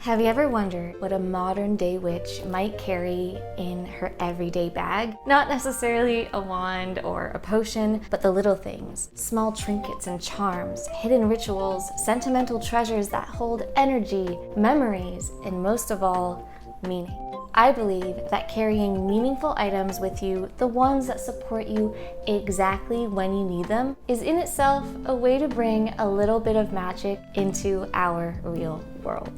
Have you ever wondered what a modern day witch might carry in her everyday bag? Not necessarily a wand or a potion, but the little things. Small trinkets and charms, hidden rituals, sentimental treasures that hold energy, memories, and most of all, meaning. I believe that carrying meaningful items with you, the ones that support you exactly when you need them, is in itself a way to bring a little bit of magic into our real world.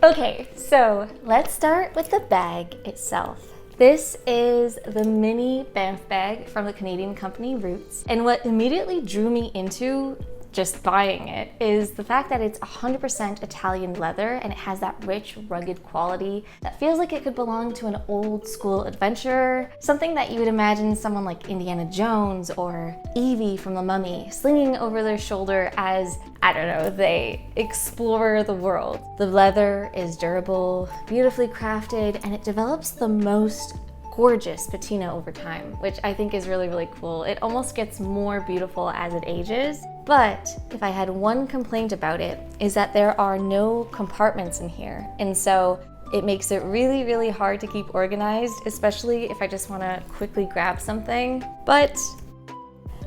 Okay, so let's start with the bag itself. This is the mini Banff bag from the Canadian company Roots. And what immediately drew me into just buying it is the fact that it's 100% Italian leather and it has that rich, rugged quality that feels like it could belong to an old school adventurer, something that you would imagine someone like Indiana Jones or Evie from The Mummy slinging over their shoulder as, I don't know, they explore the world. The leather is durable, beautifully crafted, and it develops the most gorgeous patina over time, which I think is really, really cool. It almost gets more beautiful as it ages. But if I had one complaint about it, is that there are no compartments in here. And so it makes it really, really hard to keep organized, especially if I just want to quickly grab something. But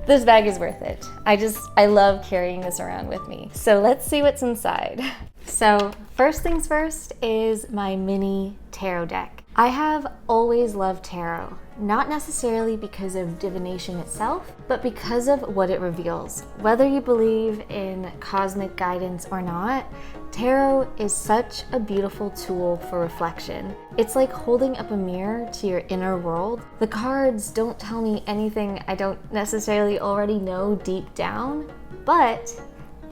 this bag is worth it. I love carrying this around with me. So let's see what's inside. So first things first is my mini tarot deck. I have always loved tarot, not necessarily because of divination itself, but because of what it reveals. Whether you believe in cosmic guidance or not, tarot is such a beautiful tool for reflection. It's like holding up a mirror to your inner world. The cards don't tell me anything I don't necessarily already know deep down, but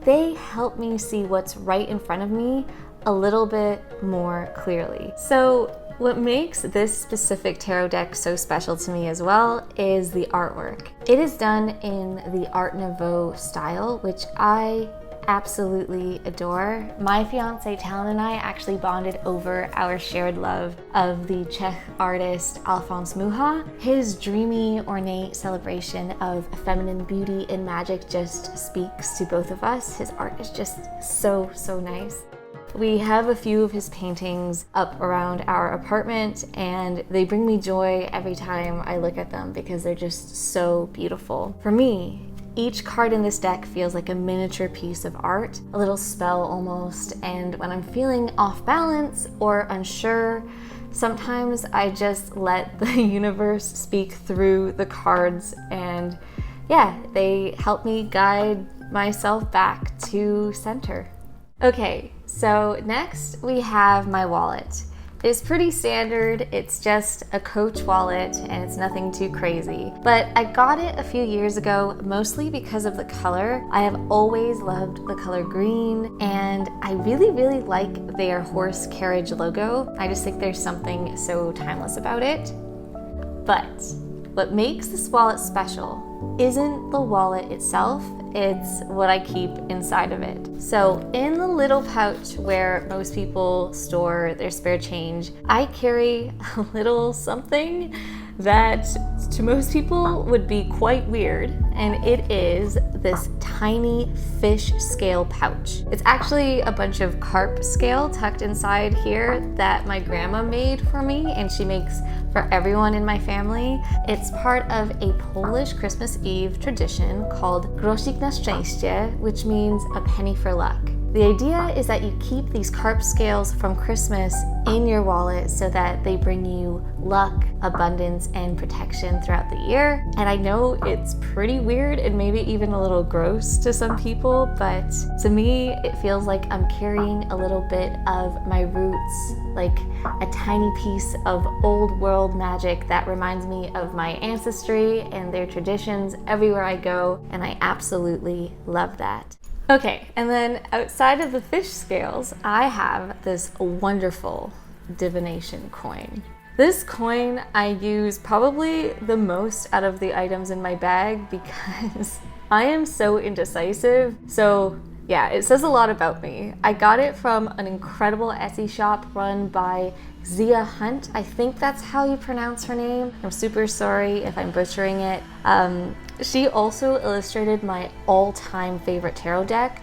they help me see what's right in front of me a little bit more clearly. So what makes this specific tarot deck so special to me as well is the artwork. It is done in the Art Nouveau style, which I absolutely adore. My fiance Talon and I actually bonded over our shared love of the Czech artist Alphonse Mucha. His dreamy, ornate celebration of feminine beauty and magic just speaks to both of us. His art is just so, so nice. We have a few of his paintings up around our apartment and they bring me joy every time I look at them because they're just so beautiful. For me, each card in this deck feels like a miniature piece of art, a little spell almost, and when I'm feeling off balance or unsure, sometimes I just let the universe speak through the cards and yeah, they help me guide myself back to center. Okay, so next we have my wallet. It's pretty standard, it's just a Coach wallet and it's nothing too crazy. But I got it a few years ago, mostly because of the color. I have always loved the color green and I really, really like their horse carriage logo. I just think there's something so timeless about it. But what makes this wallet special isn't the wallet itself, it's what I keep inside of it. So in the little pouch where most people store their spare change, I carry a little something that to most people would be quite weird, and it is this tiny fish scale pouch. It's actually a bunch of carp scale tucked inside here that my grandma made for me and she makes for everyone in my family. It's part of a Polish Christmas Eve tradition called Grosik na szczęście, which means a penny for luck. The idea is that you keep these carp scales from Christmas in your wallet so that they bring you luck, abundance, and protection throughout the year. And I know it's pretty weird and maybe even a little gross to some people, but to me, it feels like I'm carrying a little bit of my roots, like a tiny piece of old world magic that reminds me of my ancestry and their traditions everywhere I go, and I absolutely love that. Okay, and then outside of the fish scales, I have this wonderful divination coin. This coin I use probably the most out of the items in my bag because I am so indecisive. So yeah, it says a lot about me. I got it from an incredible Etsy shop run by Zia Hunt. I think that's how you pronounce her name. I'm super sorry if I'm butchering it. She also illustrated my all-time favorite tarot deck.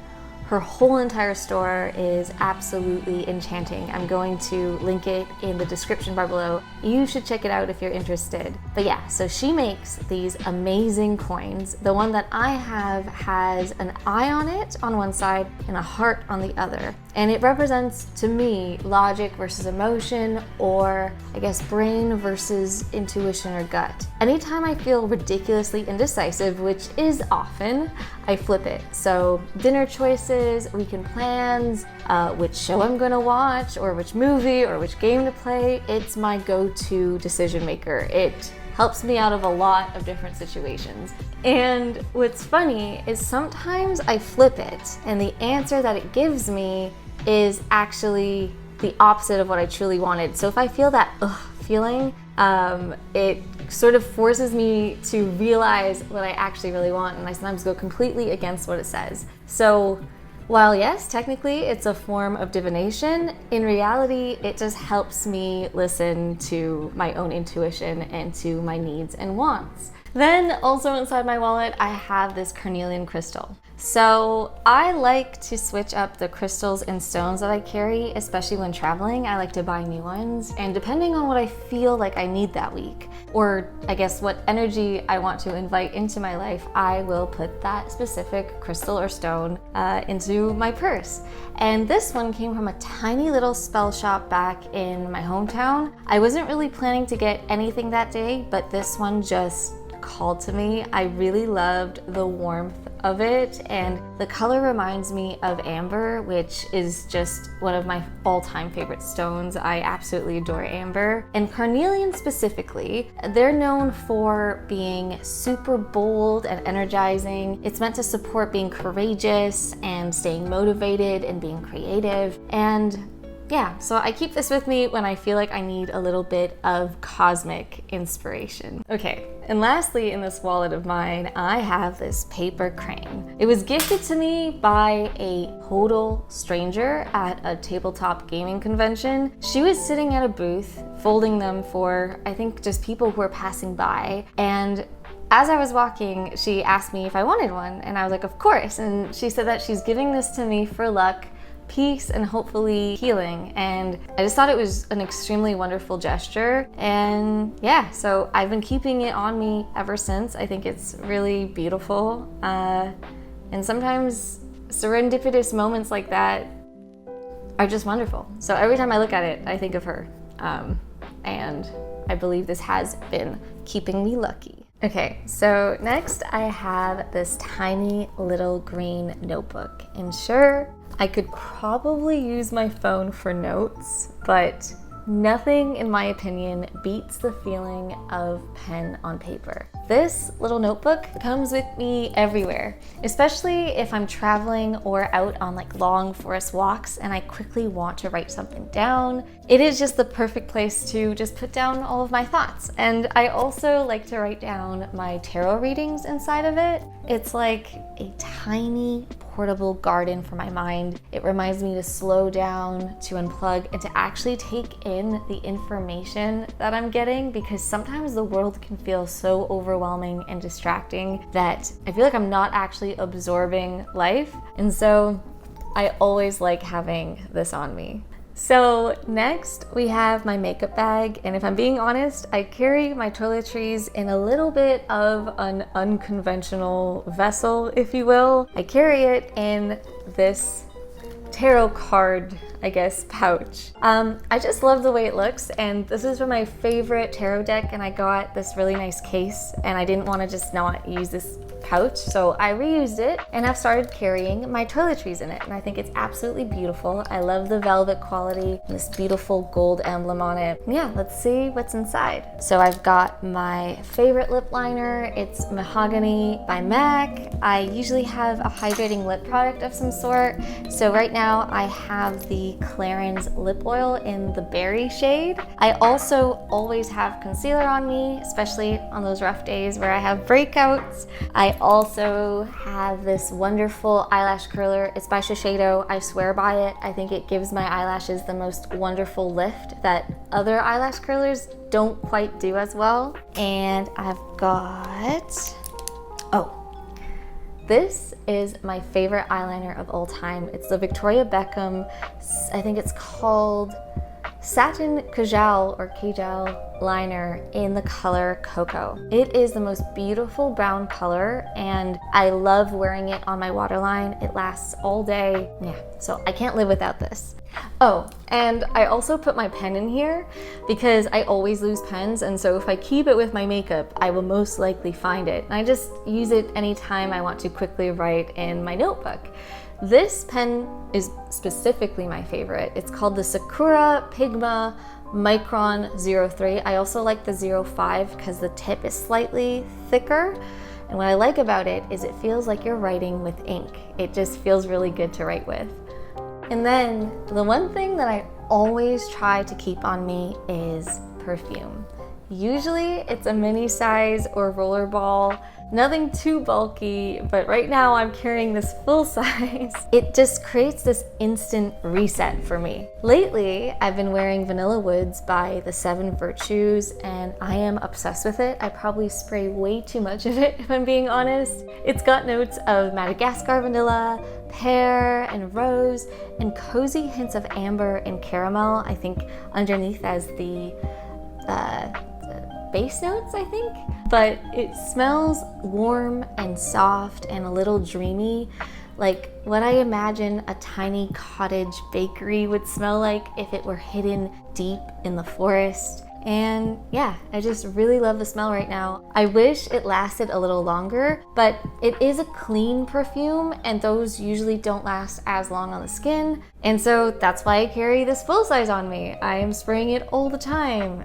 Her whole entire store is absolutely enchanting. I'm going to link it in the description bar below. You should check it out if you're interested. But yeah, so she makes these amazing coins. The one that I have has an eye on it on one side and a heart on the other. And it represents, to me, logic versus emotion, or I guess brain versus intuition or gut. Anytime I feel ridiculously indecisive, which is often, I flip it. So dinner choices, weekend plans, which show I'm gonna watch, or which movie, or which game to play, it's my go-to decision maker. It helps me out of a lot of different situations. And what's funny is sometimes I flip it and the answer that it gives me is actually the opposite of what I truly wanted. So if I feel that feeling, it sort of forces me to realize what I actually really want, and I sometimes go completely against what it says. So while yes, technically it's a form of divination, in reality it just helps me listen to my own intuition and to my needs and wants. Then also inside my wallet, I have this carnelian crystal. So I like to switch up the crystals and stones that I carry, especially when traveling. I like to buy new ones, and depending on what I feel like I need that week, or I guess what energy I want to invite into my life, I will put that specific crystal or stone into my purse. And this one came from a tiny little spell shop back in my hometown. I wasn't really planning to get anything that day, but this one just called to me. I really loved the warmth of it, and the color reminds me of amber, which is just one of my all-time favorite stones. I absolutely adore amber. And carnelian specifically, they're known for being super bold and energizing. It's meant to support being courageous and staying motivated and being creative. And yeah, so I keep this with me when I feel like I need a little bit of cosmic inspiration. Okay, and lastly in this wallet of mine, I have this paper crane. It was gifted to me by a total stranger at a tabletop gaming convention. She was sitting at a booth folding them for, I think, just people who were passing by. And as I was walking, she asked me if I wanted one, and I was like, of course. And she said that she's giving this to me for luck, peace, and hopefully healing. And I just thought it was an extremely wonderful gesture. And yeah, so I've been keeping it on me ever since. I think it's really beautiful. And sometimes serendipitous moments like that are just wonderful. So every time I look at it, I think of her. And I believe this has been keeping me lucky. Okay, so next I have this tiny little green notebook. And sure, I could probably use my phone for notes, but nothing, in my opinion, beats the feeling of pen on paper. This little notebook comes with me everywhere, especially if I'm traveling or out on like long forest walks and I quickly want to write something down. It is just the perfect place to just put down all of my thoughts. And I also like to write down my tarot readings inside of it. It's like a tiny portable garden for my mind. It reminds me to slow down, to unplug, and to actually take in the information that I'm getting, because sometimes the world can feel so overwhelming and distracting that I feel like I'm not actually absorbing life. And so I always like having this on me. So next we have my makeup bag, and if I'm being honest, I carry my toiletries in a little bit of an unconventional vessel, if you will. I carry it in this tarot card, I guess, pouch. I just love the way it looks, and this is from my favorite tarot deck, and I got this really nice case, and I didn't want to just not use this pouch, so I reused it and have started carrying my toiletries in it, and I think it's absolutely beautiful. I love the velvet quality and this beautiful gold emblem on it. Yeah, let's see what's inside. So I've got my favorite lip liner. It's Mahogany by MAC. I usually have a hydrating lip product of some sort, so right now I have the Clarins lip oil in the berry shade. I also always have concealer on me, especially on those rough days where I have breakouts. I also have this wonderful eyelash curler. It's by Shiseido. I swear by it. I think it gives my eyelashes the most wonderful lift that other eyelash curlers don't quite do as well. And I've got, This is my favorite eyeliner of all time. It's the Victoria Beckham, I think it's called Satin Kajal liner in the color Cocoa. It is the most beautiful brown color and I love wearing it on my waterline. It lasts all day. Yeah, so I can't live without this. Oh, and I also put my pen in here because I always lose pens, and so if I keep it with my makeup, I will most likely find it. And I just use it anytime I want to quickly write in my notebook. This pen is specifically my favorite. It's called the Sakura Pigma Micron 03. I also like the 05 because the tip is slightly thicker. And what I like about it is it feels like you're writing with ink. It just feels really good to write with. And then the one thing that I always try to keep on me is perfume. Usually it's a mini size or rollerball, nothing too bulky, but right now I'm carrying this full size. It just creates this instant reset for me. Lately, I've been wearing Vanilla Woods by the 7 Virtues and I am obsessed with it. I probably spray way too much of it if I'm being honest. It's got notes of Madagascar vanilla, pear and rose, and cozy hints of amber and caramel, I think underneath as the base notes, I think. But it smells warm and soft and a little dreamy, like what I imagine a tiny cottage bakery would smell like if it were hidden deep in the forest. And yeah, I just really love the smell right now. I wish it lasted a little longer, but it is a clean perfume and those usually don't last as long on the skin. And so that's why I carry this full size on me. I am spraying it all the time.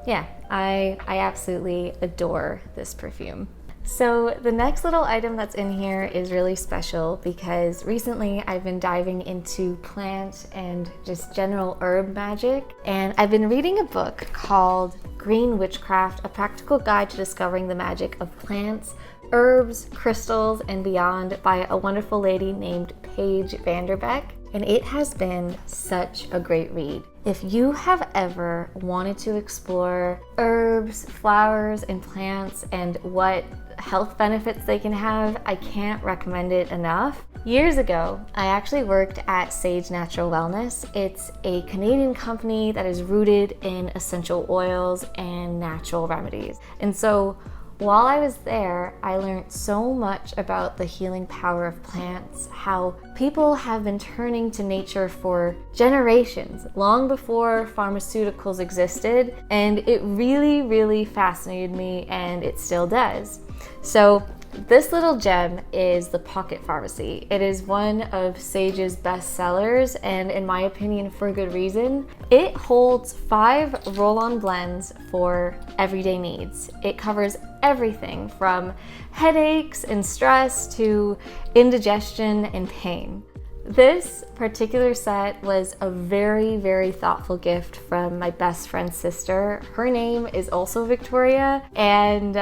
Yeah, I absolutely adore this perfume. So the next little item that's in here is really special because recently I've been diving into plant and just general herb magic, and I've been reading a book called Green Witchcraft, a practical guide to discovering the magic of plants, herbs, crystals, and beyond by a wonderful lady named Paige Vanderbeck. And it has been such a great read. If you have ever wanted to explore herbs, flowers, and plants and what health benefits they can have, I can't recommend it enough. Years ago, I actually worked at Sage Natural Wellness. It's a Canadian company that is rooted in essential oils and natural remedies. And so while I was there, I learned so much about the healing power of plants, how people have been turning to nature for generations, long before pharmaceuticals existed, and it really, really fascinated me, and it still does. So this little gem is the Pocket Pharmacy. It is one of Sage's best sellers, and in my opinion, for good reason. It holds 5 roll-on blends for everyday needs. It covers everything from headaches and stress to indigestion and pain. This particular set was a very, very thoughtful gift from my best friend's sister. Her name is also Victoria, and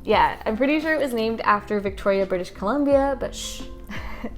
yeah, I'm pretty sure it was named after Victoria, British Columbia, but shh,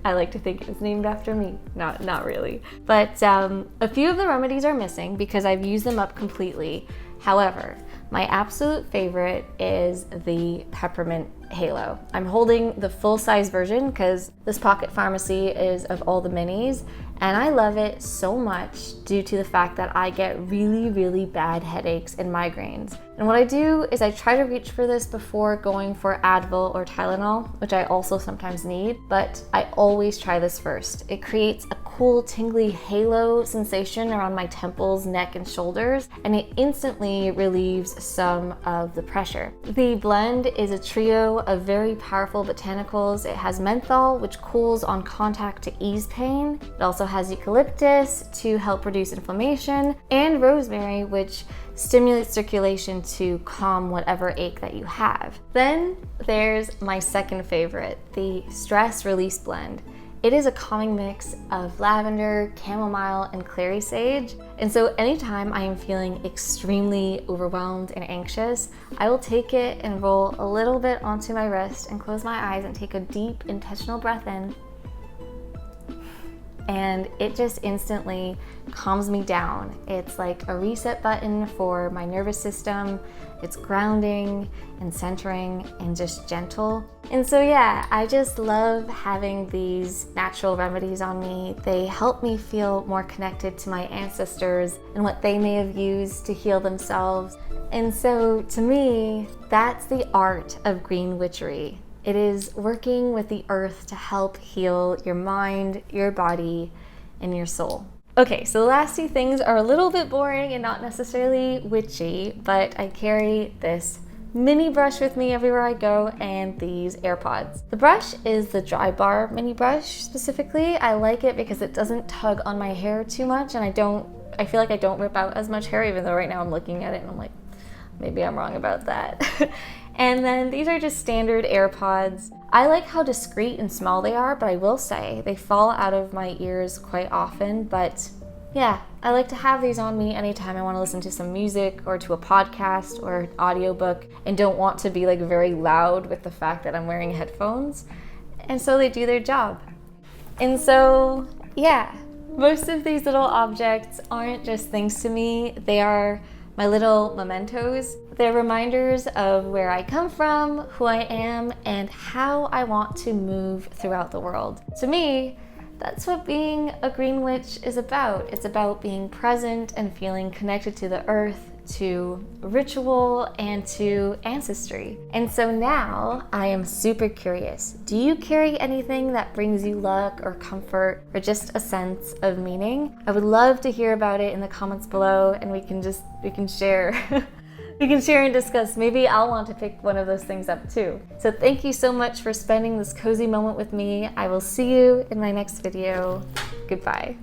I like to think it was named after me. Not really. But a few of the remedies are missing because I've used them up completely. However, my absolute favorite is the Peppermint Halo. I'm holding the full-size version because this Pocket Pharmacy is of all the minis, and I love it so much due to the fact that I get really, really bad headaches and migraines. And what I do is I try to reach for this before going for Advil or Tylenol, which I also sometimes need, but I always try this first. It creates a cool tingly halo sensation around my temples, neck, and shoulders, and it instantly relieves some of the pressure. The blend is a trio of very powerful botanicals. It has menthol, which cools on contact to ease pain. It also has eucalyptus to help reduce inflammation, and rosemary, which stimulates circulation to calm whatever ache that you have. Then there's my second favorite, the Stress Release Blend. It is a calming mix of lavender, chamomile, and clary sage. And so anytime I am feeling extremely overwhelmed and anxious, I will take it and roll a little bit onto my wrist and close my eyes and take a deep intentional breath in. and it just instantly calms me down. It's like a reset button for my nervous system. It's grounding and centering and just gentle. And so yeah, I just love having these natural remedies on me. They help me feel more connected to my ancestors and what they may have used to heal themselves. And so to me, that's the art of green witchery. It is working with the earth to help heal your mind, your body, and your soul. Okay, so the last two things are a little bit boring and not necessarily witchy, but I carry this mini brush with me everywhere I go and these AirPods. The brush is the Dry Bar mini brush specifically. I like it because it doesn't tug on my hair too much, and I feel like I don't rip out as much hair, even though right now I'm looking at it and I'm like, maybe I'm wrong about that. And then these are just standard AirPods. I like how discreet and small they are, but I will say they fall out of my ears quite often. But yeah, I like to have these on me anytime I want to listen to some music or to a podcast or an audiobook and don't want to be like very loud with the fact that I'm wearing headphones. And so they do their job. And so yeah, most of these little objects aren't just things to me. They are my little mementos. They're reminders of where I come from, who I am, and how I want to move throughout the world. To me, that's what being a green witch is about. It's about being present and feeling connected to the earth, to ritual, and to ancestry. And so now I am super curious. Do you carry anything that brings you luck or comfort or just a sense of meaning? I would love to hear about it in the comments below, and we can share. We can share and discuss. Maybe I'll want to pick one of those things up too. So thank you so much for spending this cozy moment with me. I will see you in my next video. Goodbye.